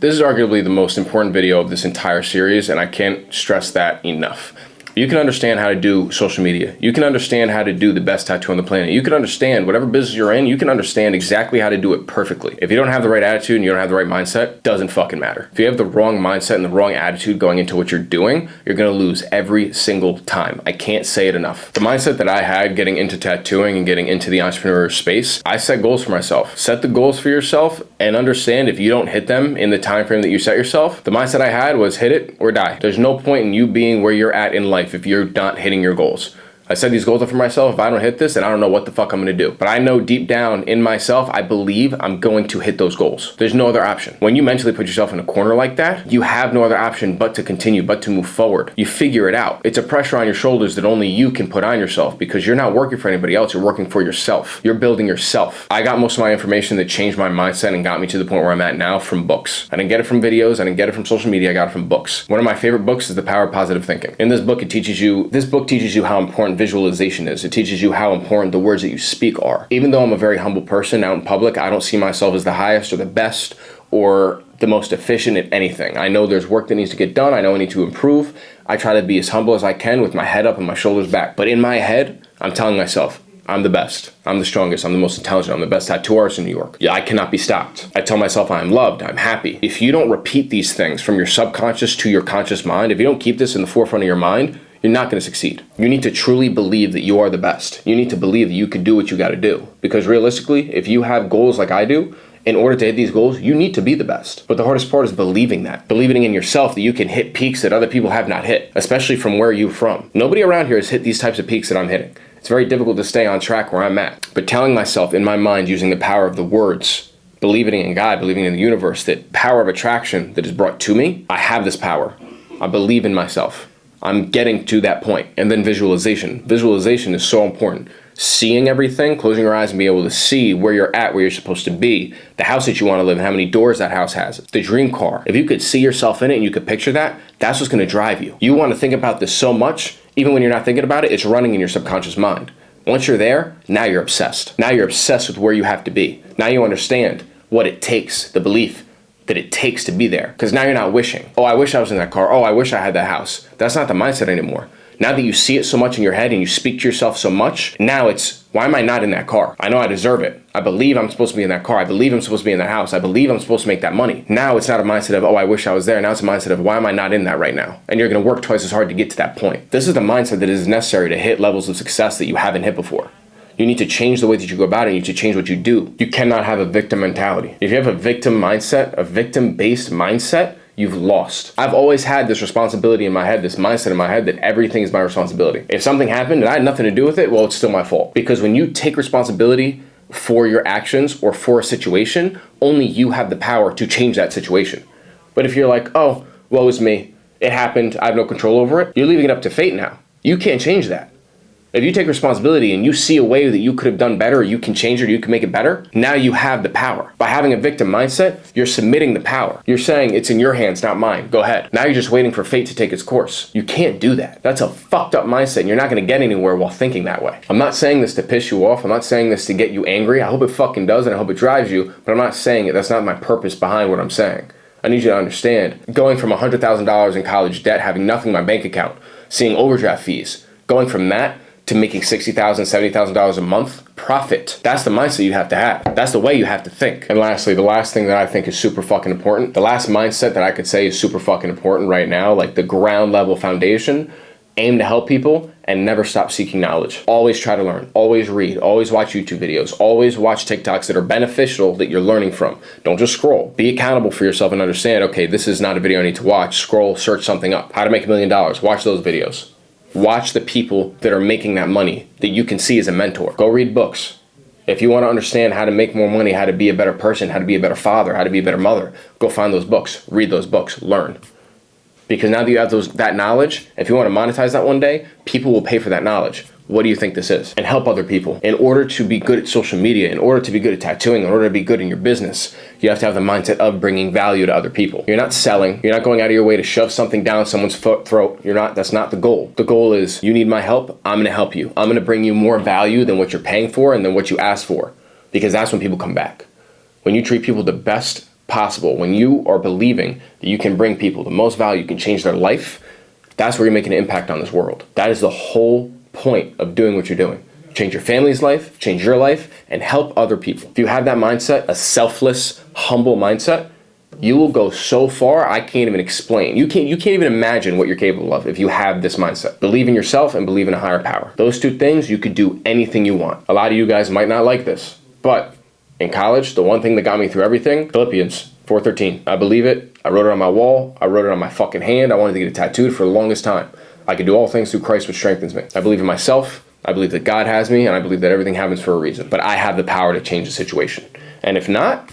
This is arguably the most important video of this entire series, and I can't stress that enough. You can understand how to do social media. You can understand how to do the best tattoo on the planet. You can understand whatever business you're in, you can understand exactly how to do it perfectly. If you don't have the right attitude and you don't have the right mindset, doesn't fucking matter. If you have the wrong mindset and the wrong attitude going into what you're doing, you're gonna lose every single time. I can't say it enough. The mindset that I had getting into tattooing and getting into the entrepreneur space, I set goals for myself. Set the goals for yourself and understand if you don't hit them in the time frame that you set yourself. The mindset I had was hit it or die. There's no point in you being where you're at in life if you're not hitting your goals. I set these goals up for myself. If I don't hit this, then I don't know what the fuck I'm gonna do. But I know deep down in myself, I believe I'm going to hit those goals. There's no other option. When you mentally put yourself in a corner like that, you have no other option but to continue, but to move forward. You figure it out. It's a pressure on your shoulders that only you can put on yourself because you're not working for anybody else. You're working for yourself. You're building yourself. I got most of my information that changed my mindset and got me to the point where I'm at now from books. I didn't get it from videos. I didn't get it from social media. I got it from books. One of my favorite books is The Power of Positive Thinking. In this book, teaches you how important visualization is. It teaches you how important the words that you speak are. Even though I'm a very humble person out in public, I don't see myself as the highest or the best or the most efficient at anything. I know there's work that needs to get done. I know I need to improve. I try to be as humble as I can with my head up and my shoulders back. But in my head, I'm telling myself, I'm the best. I'm the strongest. I'm the most intelligent. I'm the best tattoo artist in New York. Yeah, I cannot be stopped. I tell myself I'm loved. I'm happy. If you don't repeat these things from your subconscious to your conscious mind, if you don't keep this in the forefront of your mind, you're not going to succeed. You need to truly believe that you are the best. You need to believe that you can do what you got to do. Because realistically, if you have goals like I do, in order to hit these goals, you need to be the best. But the hardest part is believing that. Believing in yourself that you can hit peaks that other people have not hit, especially from where you're from. Nobody around here has hit these types of peaks that I'm hitting. It's very difficult to stay on track where I'm at. But telling myself in my mind, using the power of the words, believing in God, believing in the universe, that power of attraction that is brought to me, I have this power. I believe in myself. I'm getting to that point. And then visualization. Visualization is so important. Seeing everything, closing your eyes and being able to see where you're at, where you're supposed to be, the house that you want to live in, how many doors that house has, the dream car. If you could see yourself in it and you could picture that, that's what's going to drive you. You want to think about this so much, even when you're not thinking about it, it's running in your subconscious mind. Once you're there, now you're obsessed. Now you're obsessed with where you have to be. Now you understand what it takes, the belief that it takes to be there. Because now you're not wishing, oh, I wish I was in that car. Oh, I wish I had that house. That's not the mindset anymore. Now that you see it so much in your head and you speak to yourself so much, now it's, why am I not in that car? I know I deserve it. I believe I'm supposed to be in that car. I believe I'm supposed to be in that house. I believe I'm supposed to make that money. Now it's not a mindset of, oh, I wish I was there. Now it's a mindset of, why am I not in that right now? And you're going to work twice as hard to get to that point. This is the mindset that is necessary to hit levels of success that you haven't hit before. You need to change the way that you go about it. You need to change what you do. You cannot have a victim mentality. If you have a victim mindset, a victim-based mindset, you've lost. I've always had this responsibility in my head, this mindset in my head that everything is my responsibility. If something happened and I had nothing to do with it, well, it's still my fault. Because when you take responsibility for your actions or for a situation, only you have the power to change that situation. But if you're like, oh, woe is me, it happened, I have no control over it, you're leaving it up to fate now. You can't change that. If you take responsibility and you see a way that you could have done better, or you can change it, or you can make it better, now you have the power. By having a victim mindset, you're submitting the power. You're saying it's in your hands, not mine. Go ahead. Now you're just waiting for fate to take its course. You can't do that. That's a fucked up mindset, and you're not going to get anywhere while thinking that way. I'm not saying this to piss you off. I'm not saying this to get you angry. I hope it fucking does, and I hope it drives you, but I'm not saying it. That's not my purpose behind what I'm saying. I need you to understand, going from $100,000 in college debt, having nothing in my bank account, seeing overdraft fees, going from that to making $60,000, $70,000 a month profit. That's the mindset you have to have. That's the way you have to think. And lastly, the last thing that I think is super fucking important, the last mindset that I could say is super fucking important right now, like the ground level foundation, aim to help people and never stop seeking knowledge. Always try to learn, always read, always watch YouTube videos, always watch TikToks that are beneficial that you're learning from. Don't just scroll. Be accountable for yourself and understand, okay, this is not a video I need to watch. Scroll, search something up. How to make $1 million. Watch those videos. Watch the people that are making that money that you can see as a mentor. Go read books. If you want to understand how to make more money, how to be a better person, how to be a better father, how to be a better mother, go find those books, read those books, learn. Because now that you have that knowledge, if you want to monetize that one day, people will pay for that knowledge. What do you think this is? And help other people. In order to be good at social media, in order to be good at tattooing, in order to be good in your business, you have to have the mindset of bringing value to other people. You're not selling. You're not going out of your way to shove something down someone's throat. That's not the goal. The goal is, you need my help, I'm going to help you. I'm going to bring you more value than what you're paying for and than what you asked for. Because that's when people come back. When you treat people the best possible, when you are believing that you can bring people the most value, you can change their life, that's where you're making an impact on this world. That is the whole point of doing what you're doing. Change your family's life, change your life, and help other people. If you have that mindset, a selfless, humble mindset, you will go so far, I can't even explain. You can't even imagine what you're capable of if you have this mindset. Believe in yourself and believe in a higher power. Those two things, you could do anything you want. A lot of you guys might not like this, but in college, the one thing that got me through everything, Philippians 4:13. I believe it. I wrote it on my wall. I wrote it on my fucking hand. I wanted to get it tattooed for the longest time. I can do all things through Christ, which strengthens me. I believe in myself. I believe that God has me, and I believe that everything happens for a reason. But I have the power to change the situation. And if not,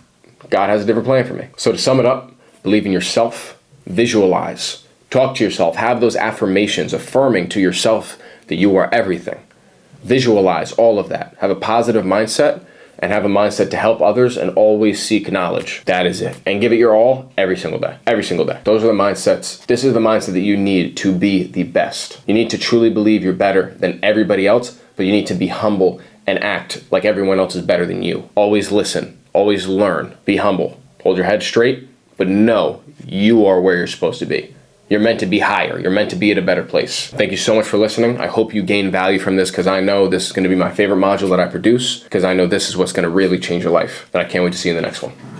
God has a different plan for me. So to sum it up, believe in yourself, visualize, talk to yourself, have those affirmations affirming to yourself that you are everything. Visualize all of that. Have a positive mindset and have a mindset to help others and always seek knowledge. That is it. And give it your all every single day. Every single day. Those are the mindsets. This is the mindset that you need to be the best. You need to truly believe you're better than everybody else, but you need to be humble and act like everyone else is better than you. Always listen. Always learn. Be humble. Hold your head straight, but know you are where you're supposed to be. You're meant to be higher. You're meant to be at a better place. Thank you so much for listening. I hope you gain value from this because I know this is going to be my favorite module that I produce because I know this is what's going to really change your life. And I can't wait to see you in the next one.